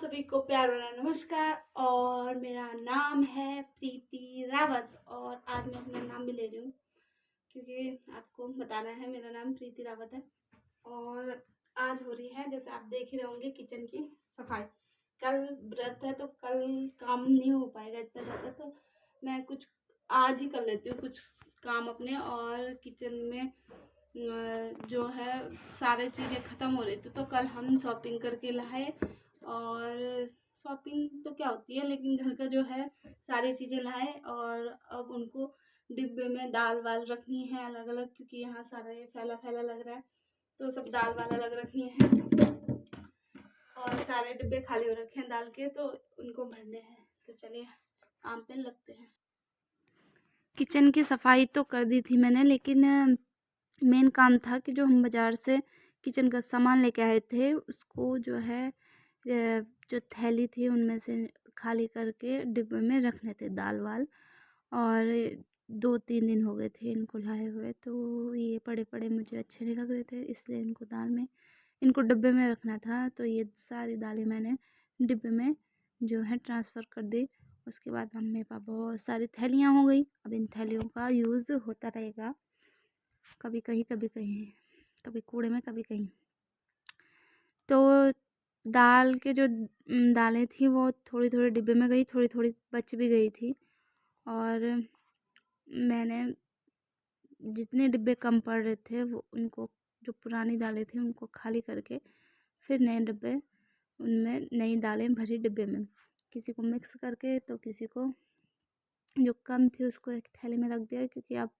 सभी को प्यार भरा नमस्कार। और मेरा नाम है प्रीति रावत और आज मैं अपना नाम भी ले रही हूँ क्योंकि आपको बताना है मेरा नाम प्रीति रावत है। और आज हो रही है, जैसे आप देख ही रहे होंगे, किचन की सफाई। कल व्रत है तो कल काम नहीं हो पाएगा इतना ज़्यादा, तो मैं कुछ आज ही कर लेती हूँ कुछ काम अपने। और किचन में जो है सारी चीज़ें ख़त्म हो रही थी तो कल हम शॉपिंग करके लाए। और शॉपिंग तो क्या होती है, लेकिन घर का जो है सारी चीज़ें लाए और अब उनको डिब्बे में दाल वाल रखनी है अलग अलग, क्योंकि यहाँ सारा ये फैला फैला लग रहा है तो सब दाल वाल अलग रखनी है। और सारे डिब्बे खाली हो रखे हैं दाल के, तो उनको भरने हैं। तो चलिए काम पे लगते हैं। किचन की सफाई तो कर दी थी मैंने, लेकिन मेन काम था कि जो हम बाज़ार से किचन का सामान लेके आए थे उसको जो है जो थैली थी उनमें से खाली करके डिब्बे में रखने थे दाल वाल। और 2-3 दिन हो गए थे इनको लाए हुए, तो ये पड़े पड़े मुझे अच्छे नहीं लग रहे थे, इसलिए इनको डिब्बे में रखना था। तो ये सारी दालें मैंने डिब्बे में जो है ट्रांसफ़र कर दी। उसके बाद अब मेरे पास बहुत सारी थैलियाँ हो गई। अब इन थैलियों का यूज़ होता रहेगा, कभी कहीं कभी कहीं, कभी कूड़े में कभी कहीं। तो दाल के जो दालें थी वो थोड़ी थोड़ी डिब्बे में गई, थोड़ी थोड़ी बच भी गई थी। और मैंने जितने डिब्बे कम पड़ रहे थे वो उनको, जो पुरानी दालें थी उनको खाली करके फिर नए डिब्बे, उनमें नई दालें भरी डिब्बे में, किसी को मिक्स करके तो किसी को जो कम थी उसको एक थैली में रख दिया, क्योंकि आप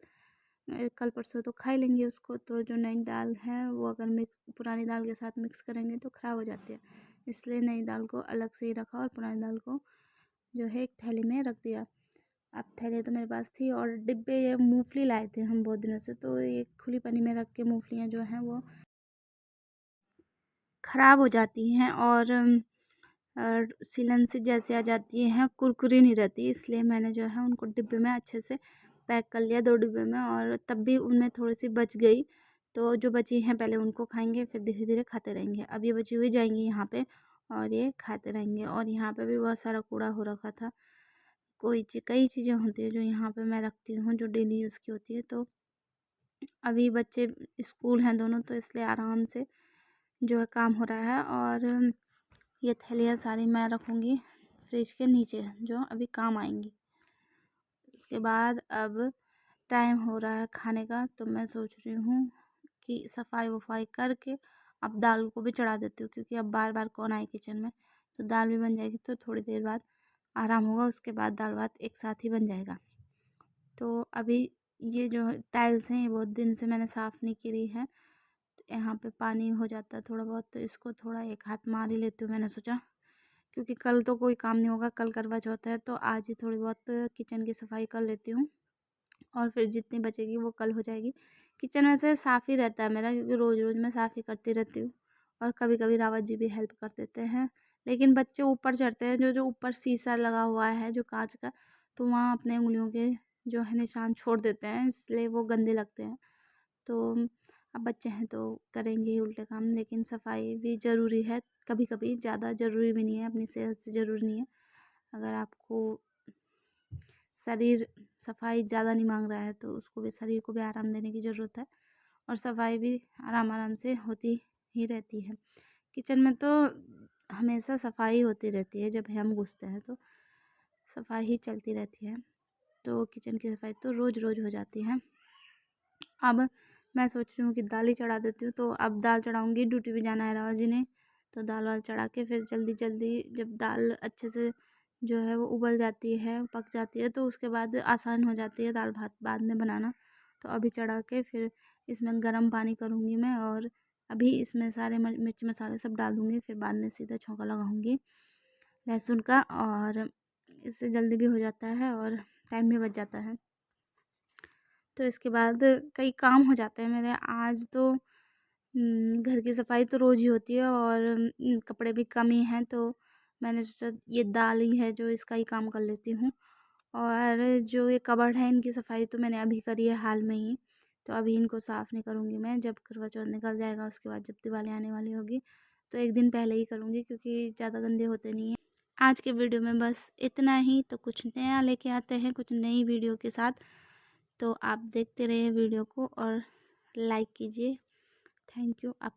कल परसों तो खा ही लेंगे उसको। तो जो नई दाल है वो अगर मिक्स पुरानी दाल के साथ मिक्स करेंगे तो ख़राब हो जाती है, इसलिए नई दाल को अलग से ही रखा और पुरानी दाल को जो है एक थैली में रख दिया। अब थैली तो मेरे पास थी और डिब्बे, ये मूंगफली लाए थे हम बहुत दिनों से, तो ये खुली पन्नी में रख के मूंगफलियाँ जो हैं वो ख़राब हो जाती हैं और सीलन से जैसे आ जाती हैं, कुरकुरी नहीं रहती। इसलिए मैंने जो है उनको डिब्बे में अच्छे से पैक कर लिया 2 डिब्बे में, और तब भी उनमें थोड़ी सी बच गई। तो जो बची हैं पहले उनको खाएंगे, फिर धीरे धीरे खाते रहेंगे। अब ये बची हुई जाएंगी यहाँ पे और ये खाते रहेंगे। और यहाँ पे भी बहुत सारा कूड़ा हो रखा था। कई चीज़ें होती है जो यहाँ पे मैं रखती हूँ जो डेली यूज़ की होती है। तो अभी बच्चे स्कूल हैं दोनों, तो इसलिए आराम से जो है काम हो रहा है। और ये थैलियाँ सारी मैं रखूँगी फ्रिज के नीचे, जो अभी काम आएंगी। उसके बाद अब टाइम हो रहा है खाने का, तो मैं सोच रही हूँ कि सफाई वफाई करके अब दाल को भी चढ़ा देती हूँ, क्योंकि अब बार बार कौन आए किचन में। तो दाल भी बन जाएगी, तो थोड़ी देर बाद आराम होगा, उसके बाद दाल भात एक साथ ही बन जाएगा। तो अभी ये जो टाइल्स हैं ये बहुत दिन से मैंने साफ़ नहीं करी है, तो यहाँ पे पानी हो जाता है थोड़ा बहुत, तो इसको थोड़ा एक हाथ मार ही लेती हूँ, मैंने सोचा। क्योंकि कल तो कोई काम नहीं होगा, कल करवा चौथ है, तो आज ही थोड़ी बहुत किचन की सफाई कर लेती हूँ और फिर जितनी बचेगी वो कल हो जाएगी। किचन वैसे साफ़ ही रहता है मेरा, क्योंकि रोज़ रोज़ मैं साफ़ ही करती रहती हूँ। और कभी कभी रावत जी भी हेल्प कर देते हैं, लेकिन बच्चे ऊपर चढ़ते हैं, जो जो ऊपर शीशा लगा हुआ है जो कांच का, तो वहाँ अपने उंगलियों के जो है निशान छोड़ देते हैं, इसलिए वो गंदे लगते हैं। तो अब बच्चे हैं तो करेंगे ही उल्टे काम, लेकिन सफाई भी ज़रूरी है। कभी कभी ज़्यादा ज़रूरी भी नहीं है, अपनी सेहत से ज़रूरी नहीं है। अगर आपको शरीर सफाई ज़्यादा नहीं मांग रहा है तो उसको भी, शरीर को भी आराम देने की ज़रूरत है, और सफाई भी आराम आराम से होती ही रहती है। किचन में तो हमेशा सफाई होती रहती है, जब हम घुसते हैं तो सफाई ही चलती रहती है। तो किचन की सफाई तो रोज़ रोज़ हो जाती है। अब मैं सोच रही हूँ कि दाल ही चढ़ा देती हूँ, तो अब दाल चढ़ाऊँगी, ड्यूटी भी जाना है राव जी ने। तो दाल वाल चढ़ा के फिर जल्दी जल्दी जब दाल अच्छे से जो है वो उबल जाती है, पक जाती है, तो उसके बाद आसान हो जाती है दाल भात बाद में बनाना। तो अभी चढ़ा के फिर इसमें गर्म पानी करूँगी मैं, और अभी इसमें सारे मिर्च मसाले सब डाल दूँगी, फिर बाद में सीधा छौंका लगाऊँगी लहसुन का। और इससे जल्दी भी हो जाता है और टाइम भी बच जाता है। तो इसके बाद कई काम हो जाते हैं मेरे। आज तो घर की सफाई तो रोज़ ही होती है और कपड़े भी कम ही हैं, तो मैंने सोचा ये दाल ही है जो इसका ही काम कर लेती हूँ। और जो ये कबर्ड है इनकी सफाई तो मैंने अभी करी है हाल में ही, तो अभी इनको साफ़ नहीं करूँगी मैं। जब करवा चौथ निकल जाएगा उसके बाद, जब दिवाली आने वाली होगी, तो एक दिन पहले ही करूँगी क्योंकि ज़्यादा गंदे होते नहीं हैं। आज के वीडियो में बस इतना ही। तो कुछ नया लेके आते हैं कुछ नई वीडियो के साथ। तो आप देखते रहिए वीडियो को और लाइक कीजिए। Thank you. आप